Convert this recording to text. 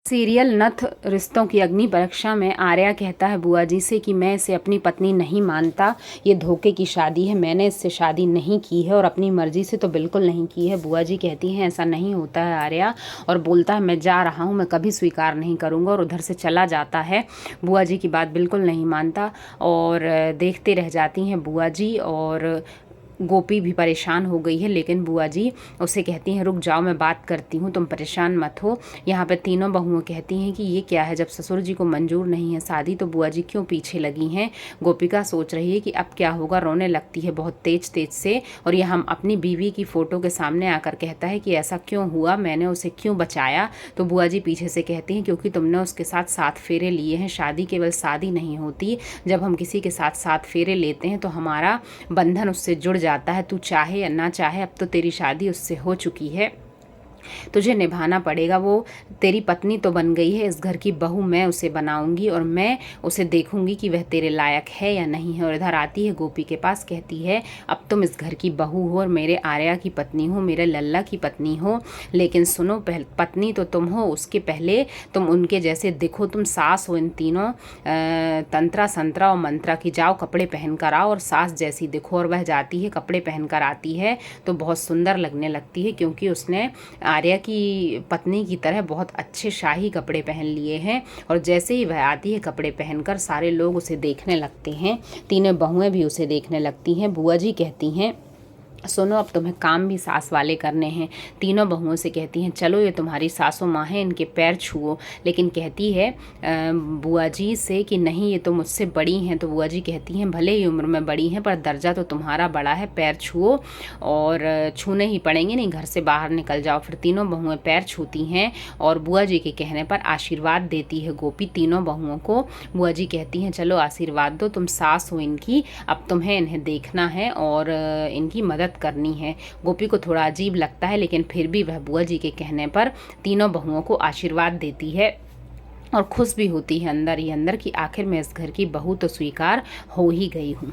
Serial नथ रिश्तों की अग्नि परीक्षा में आर्या कहता है बुआ जी से कि मैं इसे अपनी पत्नी नहीं मानता, ये धोखे की शादी है, मैंने इससे शादी नहीं की है और अपनी मर्जी से तो बिल्कुल नहीं की है। बुआ जी कहती हैं ऐसा नहीं होता है आर्या, और बोलता है मैं जा रहा हूँ, मैं कभी स्वीकार नहीं करूँगा, और उधर से चला जाता है। बुआ जी की बात बिल्कुल नहीं मानता और देखते रह जाती हैं बुआ जी। और गोपी भी परेशान हो गई है, लेकिन बुआ जी उसे कहती हैं रुक जाओ, मैं बात करती हूँ, तुम परेशान मत हो। यहाँ पे तीनों बहुएं कहती हैं कि ये क्या है, जब ससुर जी को मंजूर नहीं है शादी तो बुआ जी क्यों पीछे लगी हैं। गोपिका सोच रही है कि अब क्या होगा, रोने लगती है बहुत तेज तेज से। और यह हम अपनी बीवी की फ़ोटो के सामने आकर कहता है कि ऐसा क्यों हुआ, मैंने उसे क्यों बचाया। तो बुआ जी पीछे से कहती हैं क्योंकि तुमने उसके साथ 7 फेरे लिए हैं। शादी केवल शादी नहीं होती, जब हम किसी के साथ 7 फेरे लेते हैं तो हमारा बंधन उससे जुड़ जाता है। तू चाहे या ना चाहे, अब तो तेरी शादी उससे हो चुकी है, तुझे निभाना पड़ेगा। वो तेरी पत्नी तो बन गई है, इस घर की बहू मैं उसे बनाऊंगी और मैं उसे देखूंगी कि वह तेरे लायक है या नहीं है। और इधर आती है गोपी के पास, कहती है अब तुम इस घर की बहू हो और मेरे आर्या की पत्नी हो, मेरे लल्ला की पत्नी हो, लेकिन सुनो पत्नी तो तुम हो, उसके पहले तुम उनके जैसे दिखो, तुम सास हो इन तीनों तंत्रा संतरा और मंत्रा की। जाओ कपड़े पहन कर आओ और सास जैसी दिखो। और वह जाती है, कपड़े पहन कर आती है तो बहुत सुंदर लगने लगती है, क्योंकि उसने आर्या की पत्नी की तरह बहुत अच्छे शाही कपड़े पहन लिए हैं। और जैसे ही वह आती है कपड़े पहनकर, सारे लोग उसे देखने लगते हैं, तीनों बहुएं भी उसे देखने लगती हैं। बुआ जी कहती हैं सुनो अब तुम्हें काम भी सास वाले करने हैं। तीनों बहुओं से कहती हैं चलो ये तुम्हारी सासू माँ हैं, इनके पैर छुओ। लेकिन कहती है बुआ जी से कि नहीं, ये तो मुझसे बड़ी हैं। तो बुआ जी कहती हैं भले ही उम्र में बड़ी हैं पर दर्जा तो तुम्हारा बड़ा है, पैर छुओ। और छूने ही पड़ेंगे, नहीं घर से बाहर निकल जाओ। फिर तीनों बहुएं पैर छूती हैं और बुआ जी के कहने पर आशीर्वाद देती है गोपी तीनों बहुओं को। बुआ जी कहती हैं चलो आशीर्वाद दो, तुम सास हो इनकी, अब तुम्हें इन्हें देखना है और इनकी मदद करनी है। गोपी को थोड़ा अजीब लगता है, लेकिन फिर भी वह बुआ जी के कहने पर तीनों बहुओं को आशीर्वाद देती है और खुश भी होती है अंदर ही अंदर कि आखिर मैं इस घर की बहू तो स्वीकार हो ही गई हूँ।